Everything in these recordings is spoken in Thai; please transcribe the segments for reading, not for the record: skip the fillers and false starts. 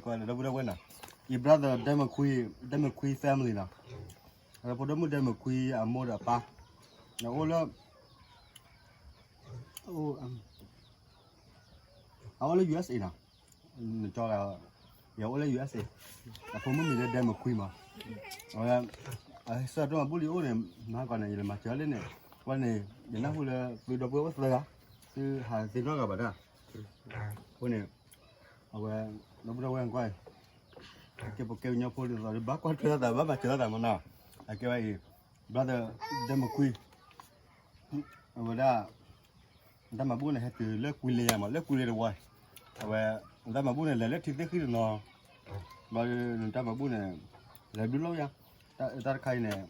Kau dah budak mana? Your brother dem kui family na. Ada pada mu dem kui amor apa? Na ola oh awal USA na. Cho là ya ola USA. Na pun mu ni dem kui ma. Ola sa tu abu li o ne ma kau ni ma cale ne. Kau ni yana hula budak budak apa? Tu ha sino ka pada. Kau ni awal nó budak budak kau. Cái bộ kêu nhau phô được rồi bác quan chưa tao bác mà chưa tao mà nào cái vậy brother đem một quy rồi đó người mà bún này từ lớp quy lê mà lớp quy lê được rồi và người mà bún này là lớp thịt tới khi được nó và người mà bún này là đúng lâu nha ta khai này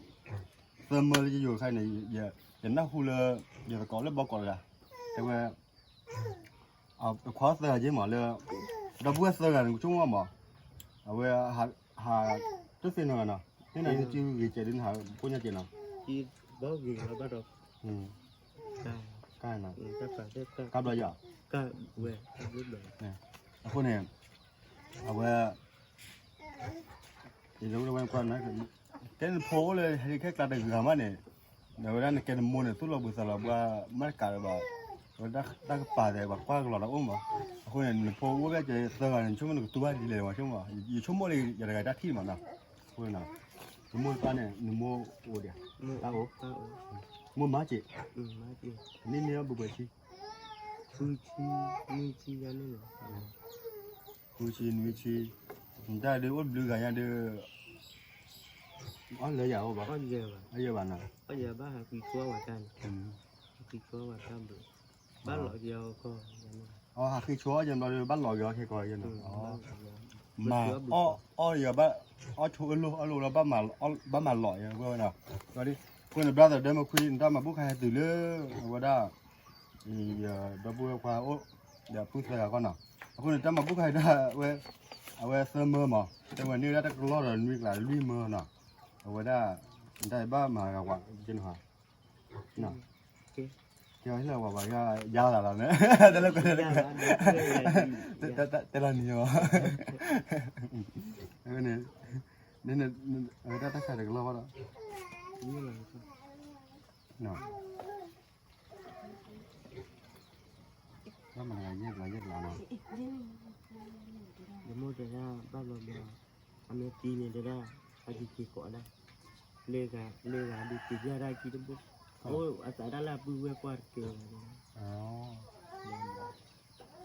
sớm mơ đi vô khai này giờ nó hula giờ có lớp bao còn là thế mà khóa sơ chứ mà là đâu bữa sơ là chúng mà vậy hà trước tiên là nào cái này nó chưa gì chạy đến hà của nhà chị nào chỉ bao gì là bắt đầu cái nào các bạn sẽ cái bao giờ các về các biết được nè cái này vậy thì lúc đó quen quen nói cái phố này hay cái là được làm gì này rồi đó cái mua này tôi là bây giờ là qua mất cả rồi rồi đã bà để bà qua lò đó ôm mà hồi này phố cái chơi giờ là chúng mình tụi bay đi lên mà chúng mà gì chúng mua đi giờ này đã thi mà nào hồi nào mua cái này mua ô đi tao mua má chị má chị nên nhớ bữa chi chi ra nữa nuôi chi người ta đưa ốp đưa gà đưa lấy dầu bà giờ bà nào bây giờ bác học kỳ chúa vào chân kỳ chúa vào chân được bác loại dầu con khi chúa giờ nó bắt lòi rồi khi coi giờ nó mà giờ bác chúa luôn là bác mà lòi rồi nào rồi đi quên là brother đem mà khuyên ra mà bút hai từ lứa vào đó thì đó bút qua để bút ra con nào quên ra mà bút hai ra về sơ mơ mà nhưng mà như đã lo rồi nuôi lại nuôi mơ nào ở đó đây ba mà gặp quả trên hòa nào cho là quả quả giao là nữa đây là cái là nhiều nên là ở đó ta khai được lo đó nào đó mà là nhất là nào mua để ra bao lâu mà anh ti này để ra anh chỉ có đây lê gà đi chỉ ra đây chỉ đúng ôi ở tại đó là bùi qua kêu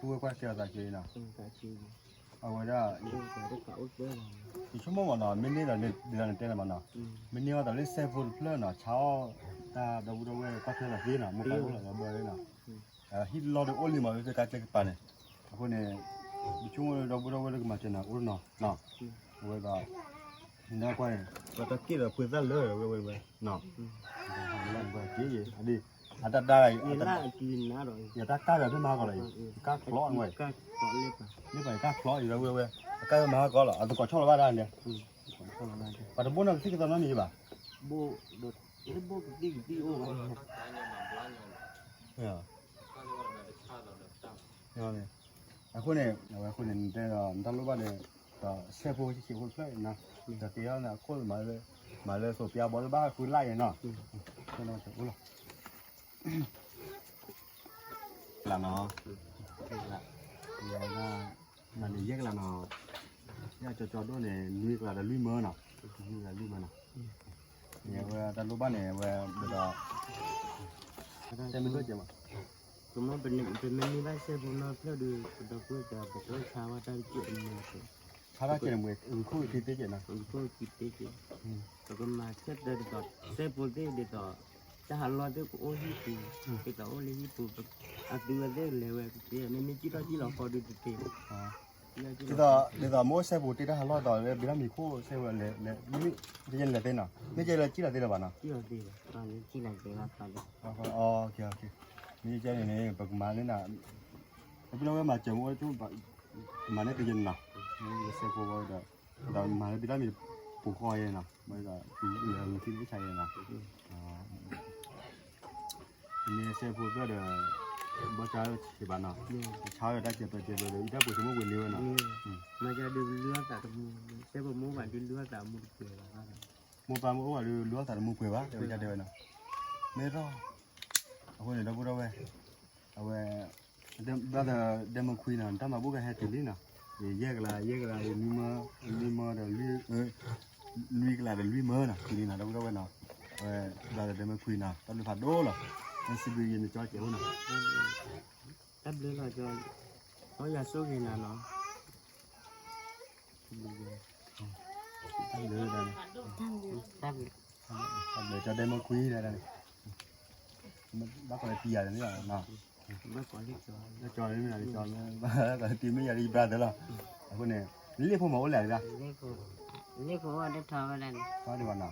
bùi qua kêu tại chị nào ở ngoài đó thì chúng mình mà mình đi là tên là mà nào mình đi vào lấy xe full plug nào cháu ta đâu về có thể là gì nào một cái là bơi đấy nào hít lo được ôn mà cái cái bàn này cái này chúng mình đâu về được mà trên nào ôn nào về vào nhà quay và ta kia là quên ra lỡ rồi về nào làm về cái gì đi đặt đây giờ ta cá rồi cái mà gọi là cá lọ ngoài như vậy cá lọ gì đâu về cái mà gọi là tôi có cho nó ba đàn này và tôi muốn là cái nó gì bà bố được cái bố cái gì ô nàyคนเนี่ยคนเนี่ยแต่ตลอดเนี่ยเชฟผู้ที่คนช่วยนะแต่ที่เขาเนี่ยคนมาเลยสุดยอดบอลบ้าคุณไล่เนาะก็น่าจะอุ้ยlà nó là là để giết là nó ra cho đôi này nuôi là nuôi mơ nào nhiều ta lúc ban này về được xem mình biết chưa mà chúng nó bên mình đi lái xe chúng nó theo đường đầu cuối giờ phải tới xa qua đây chuyện mình xa ra chuyện mình khu kinh tế chuyện nào khu kinh tế chuyện rồi còn mà xét đây được xe bốn thế để đó ta hàng loạt đấy cũng ô hi tù cái đó ô hi tù từ đây lèo cái nên chỉ đó chỉ là có được tiền bây giờ mỗi xe bốn thế đó hàng loạt rồi bây giờ mình khu xe vừa lệ cái là tên nào cái là chỉ là tên là bạn nào chỉ là tên là bạn ok như thế này bậc mà nên là bây giờ mà chồng ơi chú mà nên tự nhiên nào như xe cô rồi đó mà bây giờ mình phụ coi nào bây giờ là xin cái chạy nào như xe cô bây giờ บ่จ้าสิบานาเช้าได้เจ็บเลยอีถ้าปุ๋ยสมมุติวันนี้นะ มาจะดูเลือดแต่มูแต่ผมมูว่าดูเลือดแต่มูเปลือยว่า มูปามูว่ารู้ว่าแต่มูเปลือวะเดี๋ยวจะเดี๋ยวนะไม่รอเอาคนเดียวพูดเอาไว้เอาไว้เดี๋ยวเดี๋ยวมาคุยนะถ้ามาบุกให้ถึงนี่นะแยกละนี่มาเดี๋ยวลุยกันละเดี๋ยวลุยมือนะทีนี้นะเดี๋ยวพูดเอาไว้นะเดี๋ยวมาคุยนะตอนนี้ผัดโดหรอมันสิบยืนจ่อเจ้านะ ตับเลือดจนเขาอยากสู้กินนะเนาะ ตั้งเลยได้ ตับ ตั้งเลยจะได้มาคุยได้เลยมันบ้าอะไรปีอะไรนี่นะ ไม่ก่อนที่จะ จอนี่ไม่ได้จอนี่บ้าทีไม่อยากรีบได้หรอคนนี้เรียกพวกหมอแหลกละ เรียกผมว่าได้ทำอะไร ชอบดีกว่านะ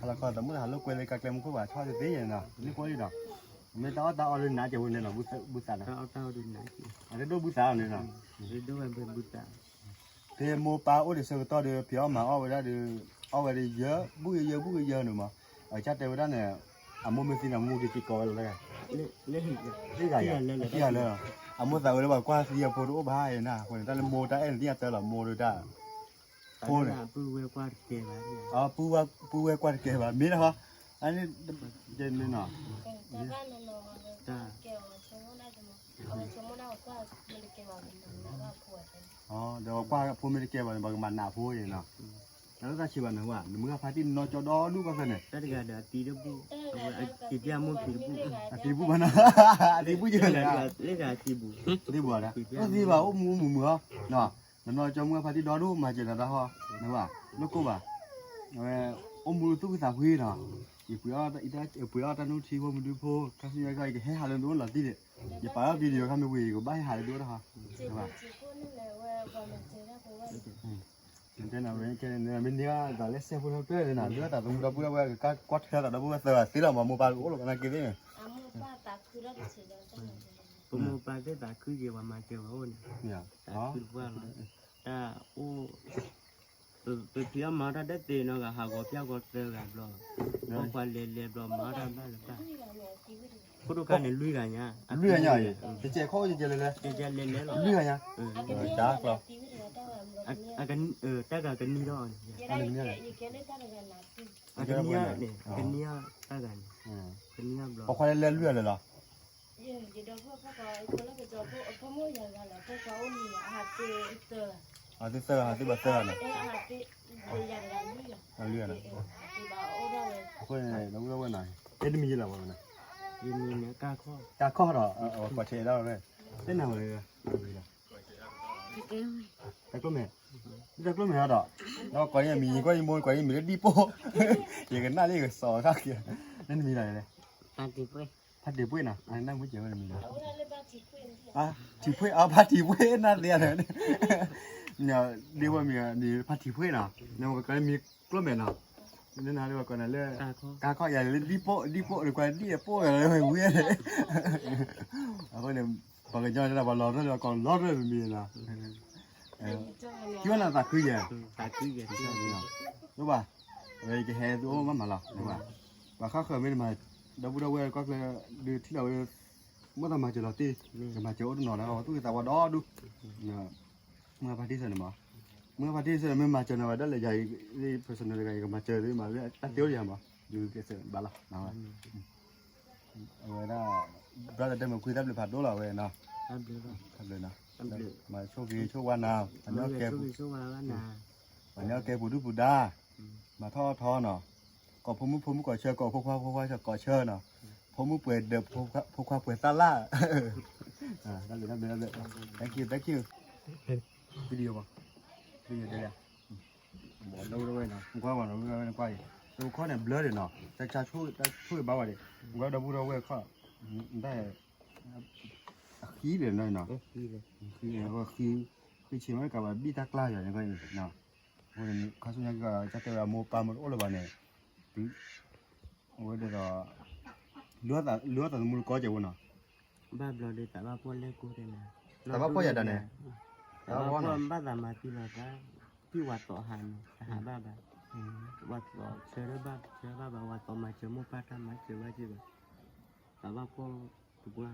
แล้วก็แต่เมื่อหาลูกเกลือกับเกลือมันก็ว่าชอบจะตีอย่างนะนี่คนนี้นะไม่ต้องเอาเรื่องน้าจะวันนี้นะบุษานะ เอาเต้าดินนะ อันนี้ดูบุษาเนี่ยนะ ไปดูเป็นบุตร เทโมปลาโอ้ดิเสือต่อเดือเพียวมาเอาไว้ได้เดือเอาไว้ได้เยอะบุกเยอะหนูมาไอ้ชัดเดียวได้เนี่ยอามุไม่สินะมุกี่กอเลย เล่น นี่ไงที่อะไรอามุสาวเลยว่ากว่าเสียโพดูบ้าเลยนะคนนั้นโมได้เอ็นที่จะละโมดูได้โพเลย ปูเวกวาดเกว่าเนี่ย อ๋อปูว่ากว่าเก็บมีนะฮะอันนี้เจนนี่เนาะ จ้า อ๋อเดี๋ยวกว่าพูไม่ได้เก็บบางมันหนาพูอย่างเนาะแล้วก็ชิวันนึงว่าเมื่อพาที่นอจอดอดูก็เป็นเนี่ย แต่เดี๋ยวตีดูปูตีเดียมุตีปู ตีบุมันนะตีบุเยอะเลยอ่ะ เล่นกับตีปู ตีบัวนะก็ตีบ่าโอ้หมูเนาะมันนอจอเมื่อพาที่ดอดูมาเจอแล้วฮะนะว่าลูกกูบ่าโอ้หมูตู้ก็สาวพี่เนาะอีปุยอ่ะอีได้ปุยอ่ะตอนนู้นที่ว่ามันดูโพถ้าสิยังไงก็ให้หาเรื่องนู้นหรอที่เนี่ยอย่าไปเอาวิดีโอทำไปวิ่งก็บ้าให้หาเรื่องนู้นนะฮะนะว่าเดี๋ยวนะเว้ยแค่เนี่ยมันเนี่ยตอนเล็กเสียพูดเท่าเลยนะเดี๋ยวแต่ตรงเราพูดว่าก็กดแค่แต่เราพูดว่าเสือตีเรามาโมบายโอ้โหกันนะกี่เนี่ย ผมไปได้แต่คือเกี่ยวกับมาเกี่ยวกับโอน เนี่ย แต่คือว่าแต่โอ้ไปเที่ยวมาได้ตีนก็หาก็เที่ยวก็เจอกันรอก็ควรเรียนรอมาได้บ้างหรือเปล่าพูดกันเนี่ยลุยกันเนี่ย เรื่อยเนี่ยจะเจ๊ข้อจะเจเลยเลย จะเรียนเรียนหรอ เรื่อยเนี่ยจ้าเรา อากันแต่กันนี่รอ อันนี้เนี่ย อากันเนี่ยเนี่ยกันเนี่ยแต่กันกันเนี่ยรอ พอคนเล่นเรื่อยเลยเหรออาที่เซอร์อาที่บัตเตอร์เนี่ยเรื่อยนะคนไหนเราเรียกว่าไหนเอ็ดมีอะไรวะเนี่ย ยินดีเนี่ยกล้าข้อ จ้าข้อหรอเอากว่าเชได้เลยเล่นหนังเลยแต่ก็ไม่แต่ก็ไม่หรอกแล้วก่อนยังมีก็ยังมวยก่อนยังมีเล่นดีโป้อย่างกันหน้าเรียกสอทักเกียนั่นมีอะไรเลย ปาติเป้ พัดดีปุ้ยนะอันนั้นไม่เจอมันมีนะอ่ะทีปุ้ยเอาพัดทีปุ้ยนั่นเรียนเลยเนี่ยเรียกว่ามีนี่พัดทีปุ้ยนะเนี่ยก็มีกลุ่มเนาะนี่นะเรียกว่าก่อนนั้นเรื่อง กล้าข้อ การข้อใหญ่เลยดีโป้หรือกว่าดีโป้อะไรไม่เว้ยเลยแล้วก็เนี่ยปากกาจะบอกล้อเลยก่อนล้อเลยมีนะคิดว่าน่าตาคือยัง ตาคืออย่างที่เรา รู้ป่ะอะไรจะแห่ตัวมันมาหรอรู้ป่ะว่าเขาเคยไม่ได้มาดับเว้ยก็เลยดูที่เราเมื่อทำมาเจอเราตีจะมาเจออุดหนอนแล้วตู้แต่ว่าดอดูเนี่ยเมื่อพาร์ตี้เสร็จมั้ยเมื่อพาร์ตี้เสร็จไม่มาเจอเราได้เลยใหญ่ที่เพอร์ซันอะไรก็มาเจอหรือมาเรื่อยตั้งเดียวยังมั้ยอยู่เกษตรบ้าละนะว่าเอาไว้ได้เราจะได้มาคุยได้เลยผ่านตัวเราเว้ยเนาะ ทำเลยว่า ทำเลยนะ ทำเลย มาโชคดีโชควันนาอันนี้แก สู้มาแล้วนะ อันนี้แกปูดูปูดามาท่อเนาะก็ผมก่อเชื่อก็พวกจะก่อเชื่อเนาะผมเปิดเดือบพวกเปิดตาล่านั่นเลย thank you วิดีโอป่ะวิดีโอเดี๋ยวหมดแล้วด้วยนะผมก็ว่าเราไม่ไปตัวข้อเนี่ยเบลอเลยเนาะแต่จะช่วยบ้าดิผมก็ดับเราเว้ยข้อได้ขี้เลยหน่อยเนาะ ดีเลย คือชิมไว้กับบีตากล้าอย่างเงี้ยเนาะเพราะฉะนั้นข้าสุนัขก็จะเจอโมปาหมดโอ้ละบ้านเนี่ยโอ้เดี๋ยวเลือดแต่มือก็จะวนเนาะ บ้าบลอดีแต่ว่าพ่อเล็กกูเลยนะ แต่ว่าพ่ออย่าดันเนี่ย แต่ว่าพ่อบ้าแต่มาที่เราก็ที่วัดต่อหันหาบ้าบ้าวัดต่อเชื่อบ้าวัดต่อมาเจอโมป้าทำมาเจอว่าจีบแต่ว่าพ่อถูกว่า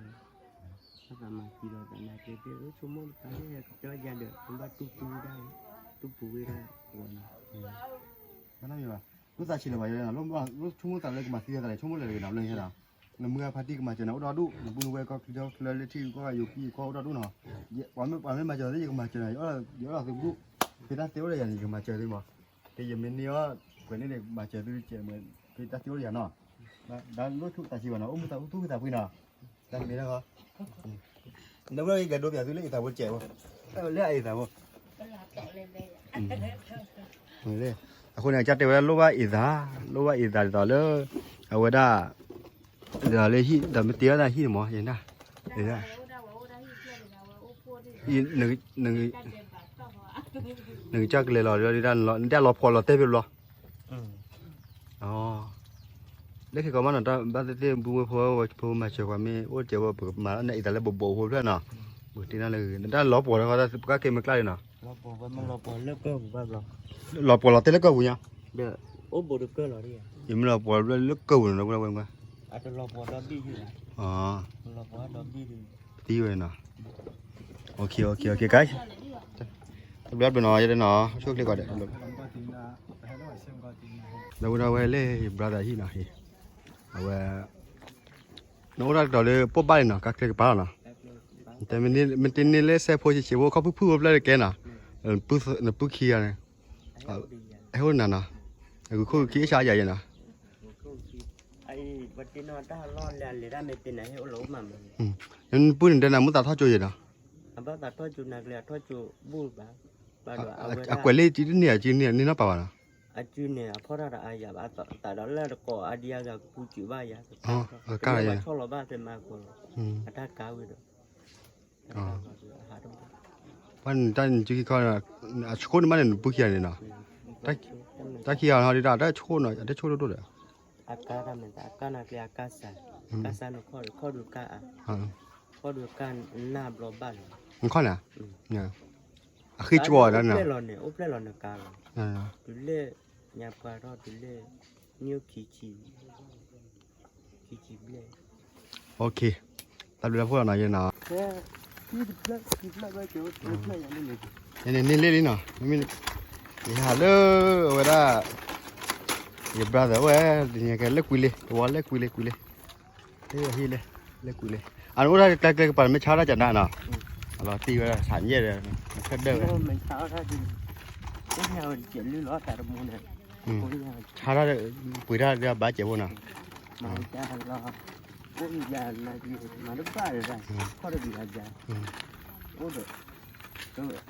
Apa mati lo tak nak kerja tu semua tanya kerja aja deh. Tempat tupu dah, tupu dah. Mana ni bah? Lu tak cina bah, lu cuma tak lagi mati tak lagi, cuma lagi nak lagi lah. Namun parti kemajuan udah tu, bunuh mereka kerja keleliti kau yuki kau udah tu nah. Wame macam tu je kemajuan, ya tu kita tahu lah yang ni kemajuan tu mah. Tapi yang ni kau ni macam tu je, kita tahu lah nah. Dan lu tu tak cina, tak tu kita punya. Dan ni lah. Nếu nói cái đồ bia tôi lấy tao bớt chèo, lấy ai tao? Lấy. Aku nak cakap dia lupa ida dah le. Awak dah le hi dah mesti dah hi mo, ya dah. Ya. Neng cakap le lo dia lo pol lo teh lo. Oh. Lấy cái con nó bắt thế bùa phô mà chờ qua mi ô chờ qua mà này tại là bộ hồ nữa nè bữa tí nó là đã lóp bộ nó ta các cái mực lại nè Lóp bộ vẫn lóp bộ lớp cơ của bác lo lóp bộ là tên lớp cơ của nhau được ốp bộ được cơ lo đi nhưng mà lóp bộ lớp cơ của nó quên quên à tôi lóp bộ đó đi chứ lóp bộ đó đi đi tí rồi nè ok cái biết bên nó vậy nó trước đi gọi đấy đâu về lấy brother hi nè và nó ra đó là bố bài nè các cái bảo nèแต่มันtinนี่เลยเสียพอจะเชื่อว่าเขาพูดอะไรกันน่ะพูดขี้อะไรไอ้คนนั้นน่ะคือขี้ชาใหญ่น่ะ ไอ้บัดนี้นอนถ้าร้อนแล้วเลยได้ไม่เป็นไหนให้เอาหลงมามัน นั่นพูดถึงนั้นมุตตาทอดจุยน่ะ อันบ้าตัดทอดจุนักเลยทอดจุบูดบ้าบ้าด้วยเอาไว้ กว่าเลยจีเนี่ยนี่น่าป่าวน่ะ อาจีเนี่ยพอเราได้ยาบ้าแต่เราเลิกก่ออาเดียกับกูจีบ้ายา อ๋อก้าวยัง ชอบเราบ้าเป็นมากกว่าอาถ้าก้าวไปด้วย วันตอนจุกี้เขาน่ะชวนมันเนี่ยพูดขี้อะไรน่ะตาขี้อะไรเขาได้ชวนน่ะได้ชวนตัวเด้อ อากาศมันอากาศนักเรียนอากาศสั่นข้อดูการข้อดูการหน้าบล็อกบ้าน มันข้อน่ะเนี่ยคือจั่วนั่นน่ะ อุปเล่เนี่ยอุปเล่เนี่ยการดูเล่ยาปลาทอดดูเล่นิ้วขี้เล่ โอเคตาดูแล้วพวกเราเนี่ยน่ะ คิดแล้วก็เจอเพื่อนอย่างนี้เลย นี่เล่นน่ะมีฮัลโหลเวลาอย่า brother เว้ยเนี่ยก็เล็กคุยเลยตัวเล็กคุยเลยเฮ้ยเล็กคุยเลยอันนู้นถ้าใกล้ๆปานไม่ช้าน่าจะน่ะเนาะเราตีไว้สารเย่เลยแค่เด้อ มันเช้าถ้าดีก็แค่เจ็บลิ้นล้อแต่ละมุมเนี่ย ช้าได้ปุ๋ยได้เดี๋ยวบาดเจ็บน่ะ มาจ้าเราโอ้ยยาหน้าที่มาดูป้าเลยนะข้อได้ดีอาจารย์โอ้เด้อ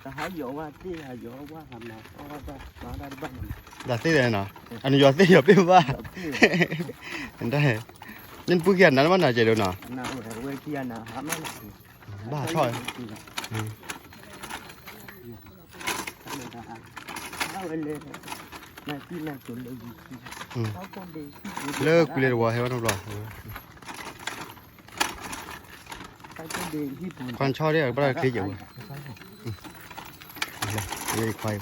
แต่หาโยว่าที่หาโยว่าทำนะเพราะว่ามาได้บ้าง ดาตีเลยน่ะอันนี้ยอดตีอย่าเป็นว่าได้นั่นผู้เขียนนั้นมันน่าจะเดี๋ยวน่ะ น่าเว้ยที่น่ะหามาหน่อย บ้าช่อย เอาเลยน่าที่น่าจนเลยเขาก็ดี เลิกกูเลยว่าให้ว่าน้องรอ เขาก็ดีที่ปุ่น ควันช่อได้บ่ได้คืออยู่เลยควาย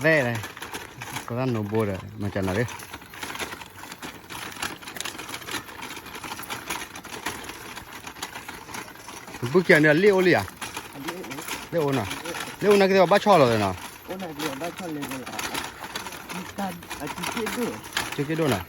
แท้เลยก็นั่นโนโบเลยมาจากไหนเด้ผู้เขียนเนี่ยเลี้ยวเลยอ่ะเลี้ยวน่ะก็จะบ้าช่อเลยน่ะ โอ้น่าเดี๋ยวบ้าช่อเลยเลยอ่ะที่การอาชีพด้วย เจ๊กี่โดนน่ะ